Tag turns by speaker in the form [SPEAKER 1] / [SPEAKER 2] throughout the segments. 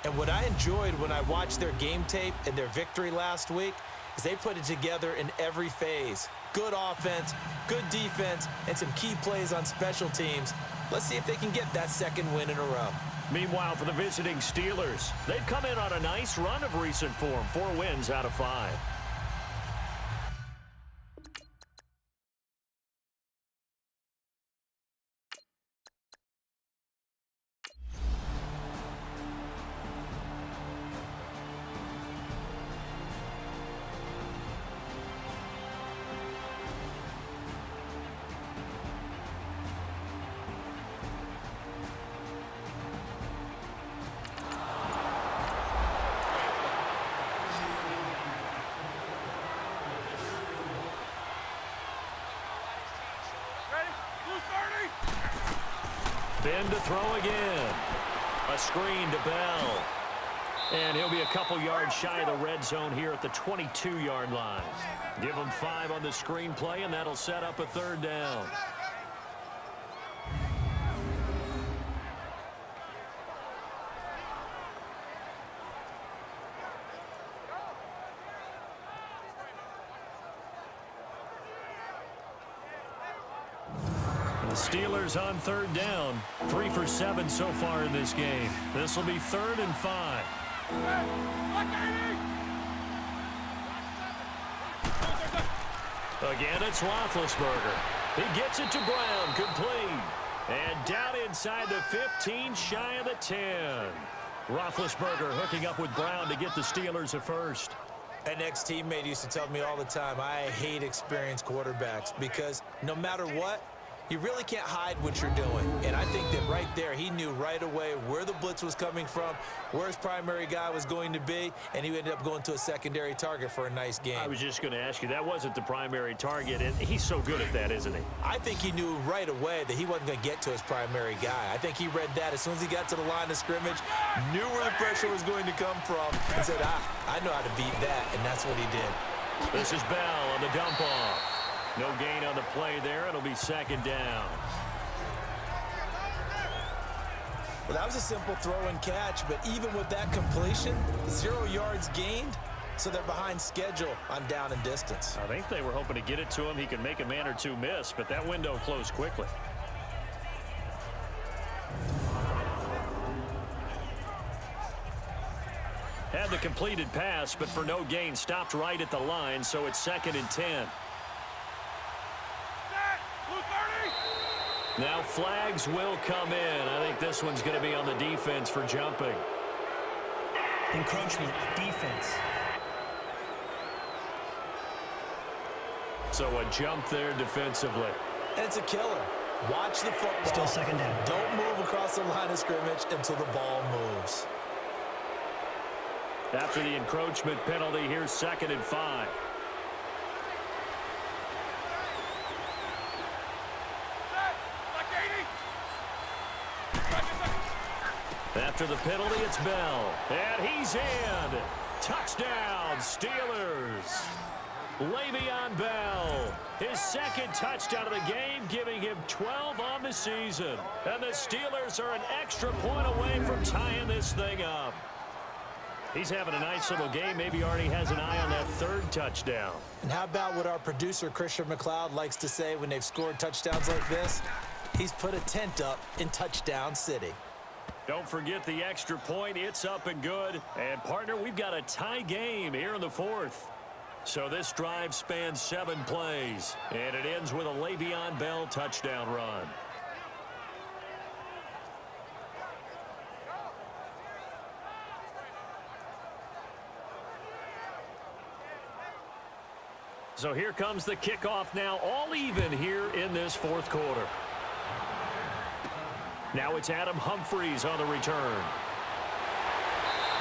[SPEAKER 1] And what I enjoyed when I watched their game tape and their victory last week is they put it together in every phase. Good offense, good defense, and some key plays on special teams. Let's see if they can get that second win in a row.
[SPEAKER 2] Meanwhile, for the visiting Steelers, they've come in on a nice run of recent form, 4 wins out of 5. Ben to throw again. A screen to Bell. And he'll be a couple yards shy of the red zone here at the 22-yard line. Give him 5 on the screenplay, and that'll set up a 3rd down. The Steelers on 3rd down. 3 for 7 so far in this game. This will be 3rd and 5. Again, it's Roethlisberger. He gets it to Brown, complete. And down inside the 15, shy of the 10. Roethlisberger hooking up with Brown to get the Steelers a first.
[SPEAKER 1] An ex-teammate used to tell me all the time, I hate experienced quarterbacks because no matter what, you really can't hide what you're doing. And I think that right there, he knew right away where the blitz was coming from, where his primary guy was going to be, and he ended up going to a secondary target for a nice game.
[SPEAKER 2] I was just going to ask you, that wasn't the primary target, and he's so good at that, isn't he?
[SPEAKER 1] I think he knew right away that he wasn't going to get to his primary guy. I think he read that as soon as he got to the line of scrimmage, knew where the pressure was going to come from, and said, I know how to beat that, and that's what he did.
[SPEAKER 2] This is Bell on the dump-off. No gain on the play there. It'll be 2nd down.
[SPEAKER 1] Well, that was a simple throw and catch, but even with that completion, 0 yards gained, so they're behind schedule on down and distance.
[SPEAKER 2] I think they were hoping to get it to him. He could make a man or two miss, but that window closed quickly. Had the completed pass, but for no gain, stopped right at the line, so it's 2nd and 10. Now flags will come in. I think this one's going to be on the defense for jumping.
[SPEAKER 3] Encroachment, defense.
[SPEAKER 2] So a jump there defensively.
[SPEAKER 1] And it's a killer. Watch the football.
[SPEAKER 3] Still 2nd down.
[SPEAKER 1] Don't move across the line of scrimmage until the ball moves.
[SPEAKER 2] After the encroachment penalty, here's 2nd and 5. After the penalty, it's Bell. And he's in. Touchdown, Steelers. Le'Veon Bell, his 2nd touchdown of the game, giving him 12 on the season. And the Steelers are an extra point away from tying this thing up. He's having a nice little game. Maybe already has an eye on that 3rd touchdown.
[SPEAKER 1] And how about what our producer, Christian McLeod, likes to say when they've scored touchdowns like this? He's put a tent up in Touchdown City.
[SPEAKER 2] Don't forget the extra point. It's up and good. And, partner, we've got a tie game here in the 4th. So this drive spans 7 plays. And it ends with a Le'Veon Bell touchdown run. So here comes the kickoff now, all even here in this 4th quarter. Now it's Adam Humphries on the return.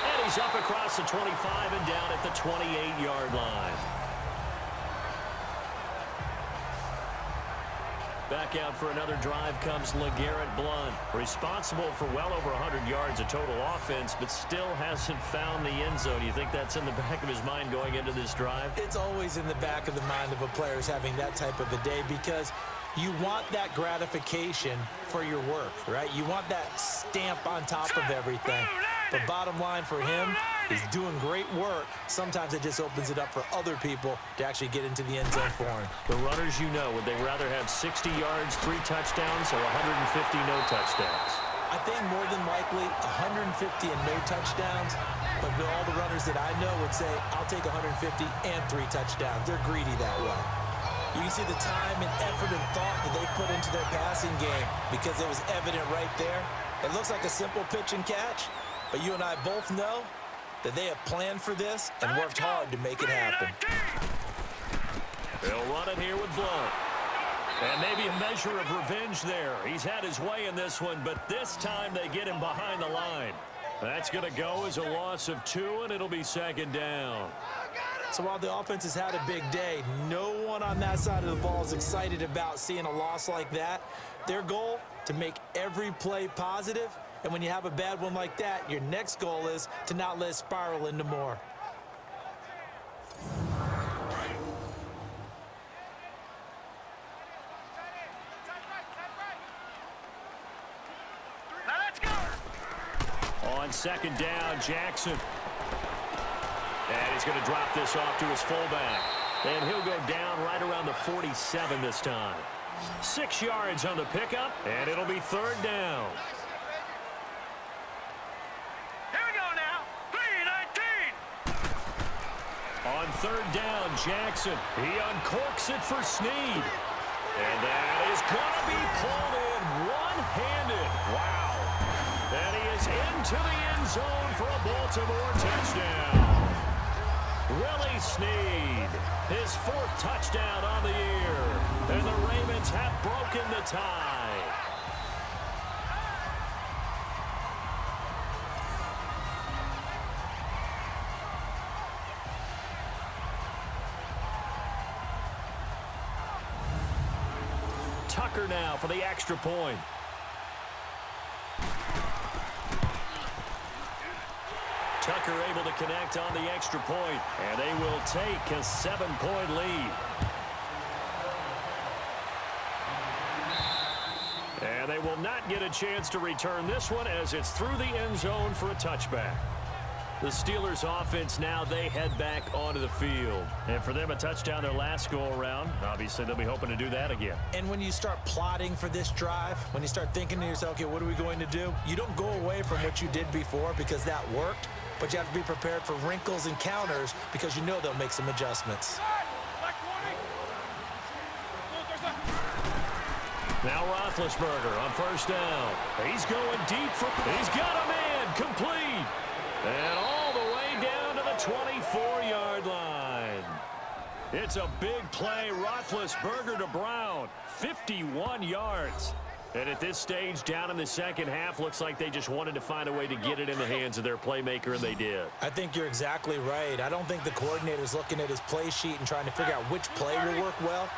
[SPEAKER 2] And he's up across the 25 and down at the 28-yard line. Back out for another drive comes LeGarrette Blount, responsible for well over 100 yards of total offense, but still hasn't found the end zone. You think that's in the back of his mind going into this drive?
[SPEAKER 1] It's always in the back of the mind of a player who's having that type of a day because you want that gratification for your work, right? You want that stamp on top of everything. But bottom line for him, he's doing great work. Sometimes it just opens it up for other people to actually get into the end zone for him.
[SPEAKER 2] The runners, would they rather have 60 yards, 3 touchdowns, or 150 no touchdowns?
[SPEAKER 1] I think more than likely 150 and no touchdowns, but all the runners that I know would say, I'll take 150 and 3 touchdowns. They're greedy that way. You can see the time and effort and thought that they put into their passing game because it was evident right there. It looks like a simple pitch and catch, but you and I both know that they have planned for this and worked hard to make it happen.
[SPEAKER 2] They'll run it here with Blount. And maybe a measure of revenge there. He's had his way in this one, but this time they get him behind the line. That's going to go as a loss of 2, and it'll be 2nd down.
[SPEAKER 1] So while the offense has had a big day, no one on that side of the ball is excited about seeing a loss like that. Their goal, to make every play positive. And when you have a bad one like that, your next goal is to not let it spiral into more.
[SPEAKER 2] On 2nd down, Jackson. And he's going to drop this off to his fullback. And he'll go down right around the 47 this time. 6 yards on the pickup, and it'll be 3rd down.
[SPEAKER 3] Here we go now. 3-19.
[SPEAKER 2] On 3rd down, Jackson. He uncorks it for Snead. And that is going to be pulled in one-handed. Wow. And he is into the end zone for a Baltimore touchdown. Willie Snead, his 4th touchdown on the year. And the Ravens have broken the tie. Tucker now for the extra point. Tucker able to connect on the extra point, and they will take a 7-point lead. And they will not get a chance to return this one as it's through the end zone for a touchback. The Steelers offense now, they head back onto the field. And for them, a touchdown their last go-around. Obviously, they'll be hoping to do that again.
[SPEAKER 1] And when you start plotting for this drive, when you start thinking to yourself, okay, what are we going to do? You don't go away from what you did before because that worked, but you have to be prepared for wrinkles and counters because you know they'll make some adjustments.
[SPEAKER 2] Now Roethlisberger on 1st down. He's going deep. He's got a man complete. And all the way down to the 24-yard line. It's a big play. Roethlisberger to Brown. 51 yards. And at this stage, down in the second half, looks like they just wanted to find a way to get it in the hands of their playmaker, and they did.
[SPEAKER 1] I think you're exactly right. I don't think the coordinator's looking at his play sheet and trying to figure out which play will work well.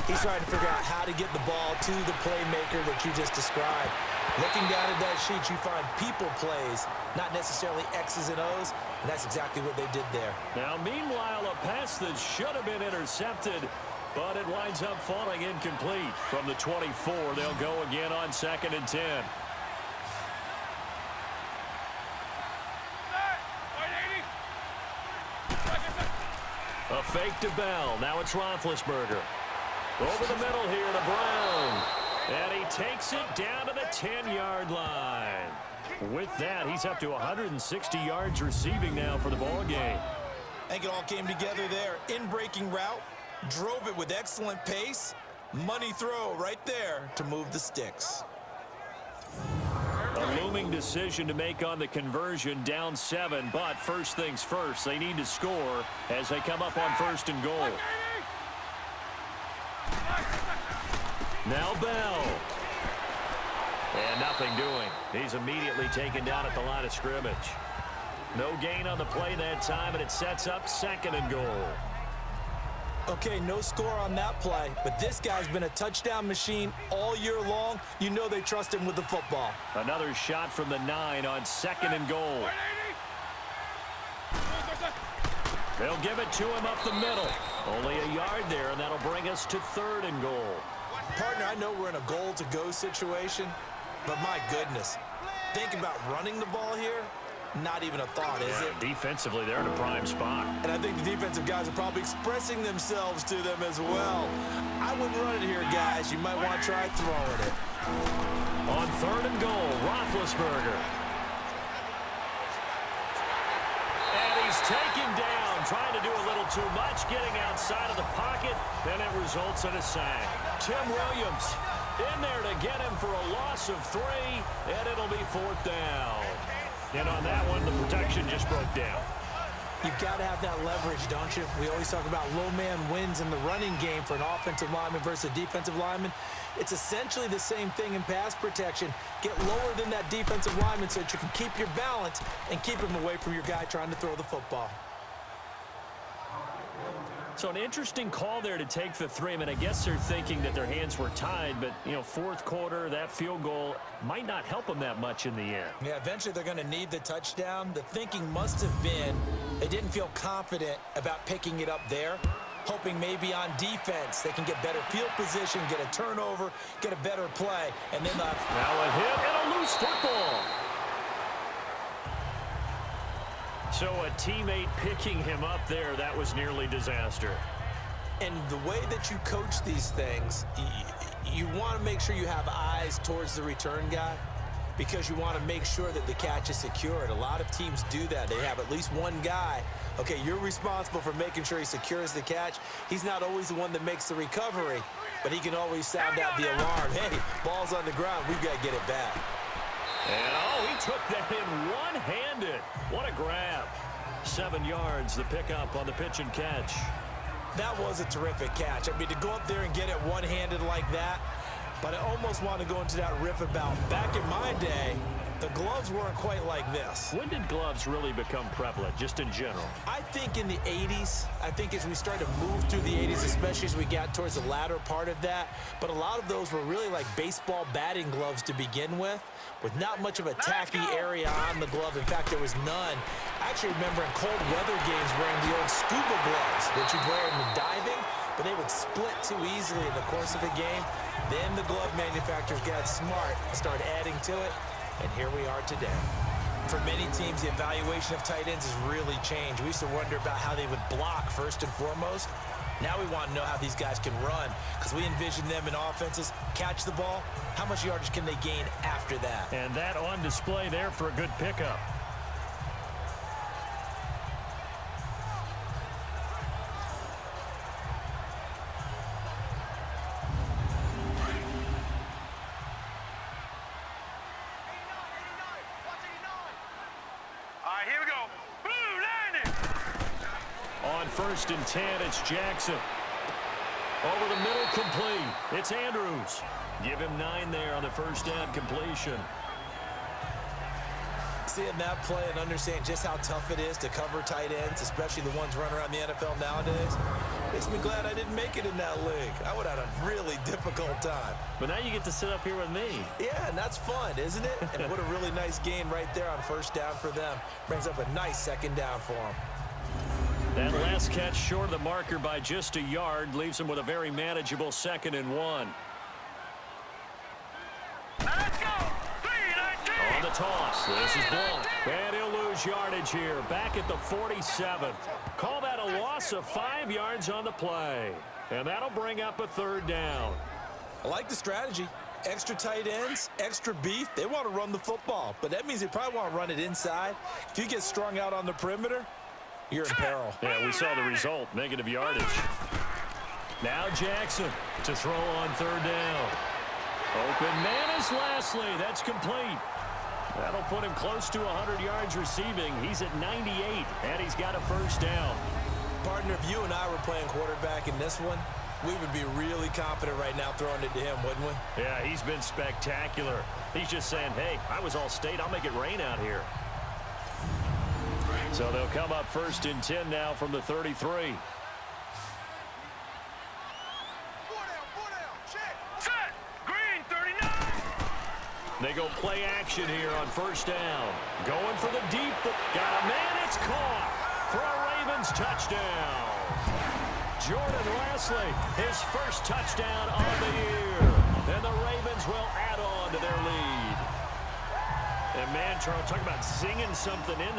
[SPEAKER 1] He's trying to figure out how to get the ball to the playmaker that you just described. Looking down at that sheet, you find people plays, not necessarily X's and O's, and that's exactly what they did there.
[SPEAKER 2] Now, meanwhile, a pass that should have been intercepted, but it winds up falling incomplete. From the 24, they'll go again on 2nd and 10. A fake to Bell. Now it's Roethlisberger. Over the middle here to Brown. And he takes it down to the 10-yard line. With that, he's up to 160 yards receiving now for the ball game.
[SPEAKER 1] I think it all came together there. In-breaking route, drove it with excellent pace. Money throw right there to move the sticks.
[SPEAKER 2] A looming decision to make on the conversion, down 7, but first things first, they need to score as they come up on 1st and goal. Now Bell. And nothing doing. He's immediately taken down at the line of scrimmage. No gain on the play that time, and it sets up 2nd and goal.
[SPEAKER 1] Okay, no score on that play, but this guy's been a touchdown machine all year long. You know they trust him with the football.
[SPEAKER 2] Another shot from the 9 on 2nd and goal. They'll give it to him up the middle. Only a yard there, and that'll bring us to 3rd and goal.
[SPEAKER 1] Partner, I know we're in a goal-to-go situation, but my goodness, think about running the ball here. not even a thought, is it?
[SPEAKER 2] Defensively, they're in a prime spot.
[SPEAKER 1] And I think the defensive guys are probably expressing themselves to them as well. I wouldn't run it here, guys. You might want to try throwing it.
[SPEAKER 2] On 3rd and goal, Roethlisberger. And he's taken down, trying to do a little too much, getting outside of the pocket, and it results in a sack. Tim Williams in there to get him for a loss of 3, and it'll be 4th down. And on that one, the protection just broke down.
[SPEAKER 1] You've got to have that leverage, don't you? We always talk about low man wins in the running game for an offensive lineman versus a defensive lineman. It's essentially the same thing in pass protection. Get lower than that defensive lineman so that you can keep your balance and keep him away from your guy trying to throw the football.
[SPEAKER 2] So an interesting call there to take the 3. I mean, I guess they're thinking that their hands were tied, but, you know, 4th quarter, that field goal might not help them that much in the end.
[SPEAKER 1] Yeah, eventually they're going to need the touchdown. The thinking must have been they didn't feel confident about picking it up there, hoping maybe on defense they can get better field position, get a turnover, get a better play, and then
[SPEAKER 2] now a hit and a loose football. So a teammate picking him up there, that was nearly disaster.
[SPEAKER 1] And the way that you coach these things, you want to make sure you have eyes towards the return guy because you want to make sure that the catch is secured. A lot of teams do that. They have at least one guy. Okay, you're responsible for making sure he secures the catch. He's not always the one that makes the recovery, but he can always sound out the alarm. Hey, ball's on the ground. We've got to get it back.
[SPEAKER 2] And, oh, he took that in one-handed. What a grab. 7 yards, the pickup on the pitch and catch.
[SPEAKER 1] That was a terrific catch. I mean, to go up there and get it one-handed like that, but I almost want to go into that riff about back in my day, the gloves weren't quite like this.
[SPEAKER 2] When did gloves really become prevalent, just in general?
[SPEAKER 1] I think in the 80s. I think as we started to move through the 80s, especially as we got towards the latter part of that. But a lot of those were really like baseball batting gloves to begin with not much of a tacky area on the glove. In fact, there was none. I actually remember in cold weather games wearing the old scuba gloves that you'd wear in the diving, but they would split too easily in the course of a game. Then the glove manufacturers got smart and started adding to it. And here we are today. For many teams, the evaluation of tight ends has really changed. We used to wonder about how they would block first and foremost. Now we want to know how these guys can run because we envision them in offenses, catch the ball. How much yardage can they gain after that?
[SPEAKER 2] And that on display there for a good pickup. On 1st and 10, it's Jackson. Over the middle, complete. It's Andrews. Give him 9 there on the first down completion.
[SPEAKER 1] Seeing that play and understanding just how tough it is to cover tight ends, especially the ones running around the NFL nowadays, makes me glad I didn't make it in that league. I would have had a really difficult time.
[SPEAKER 2] But now you get to sit up here with me.
[SPEAKER 1] Yeah, and that's fun, isn't it? And what a really nice gain right there on first down for them. Brings up a nice second down for them.
[SPEAKER 2] That last catch short of the marker by just a yard leaves him with a very manageable 2nd and 1.
[SPEAKER 3] Let's go! 3-19!
[SPEAKER 2] On the toss. This is blocked. And he'll lose yardage here. Back at the 47. Call that a loss of 5 yards on the play. And that'll bring up a 3rd down.
[SPEAKER 1] I like the strategy. Extra tight ends, extra beef. They want to run the football, but that means they probably want to run it inside. If you get strung out on the perimeter, you're in peril.
[SPEAKER 2] Yeah, we saw the result. Negative yardage. Now Jackson to throw on 3rd down. Open man is Lastly. That's complete. That'll put him close to 100 yards receiving. He's at 98, and he's got a first down.
[SPEAKER 1] Partner, if you and I were playing quarterback in this one, we would be really confident right now throwing it to him, wouldn't we?
[SPEAKER 2] Yeah, he's been spectacular. He's just saying, hey, I was all state. I'll make it rain out here. So they'll come up 1st and 10 now from the 33.
[SPEAKER 3] 4 down, check. Set. Green, 39.
[SPEAKER 2] They go play action here on 1st down. Going for the deep. Got a man. It's caught for a Ravens touchdown. Jordan Lastly, his first touchdown of the year. And the Ravens will add on to their lead. And man, Charles, talk about singing something in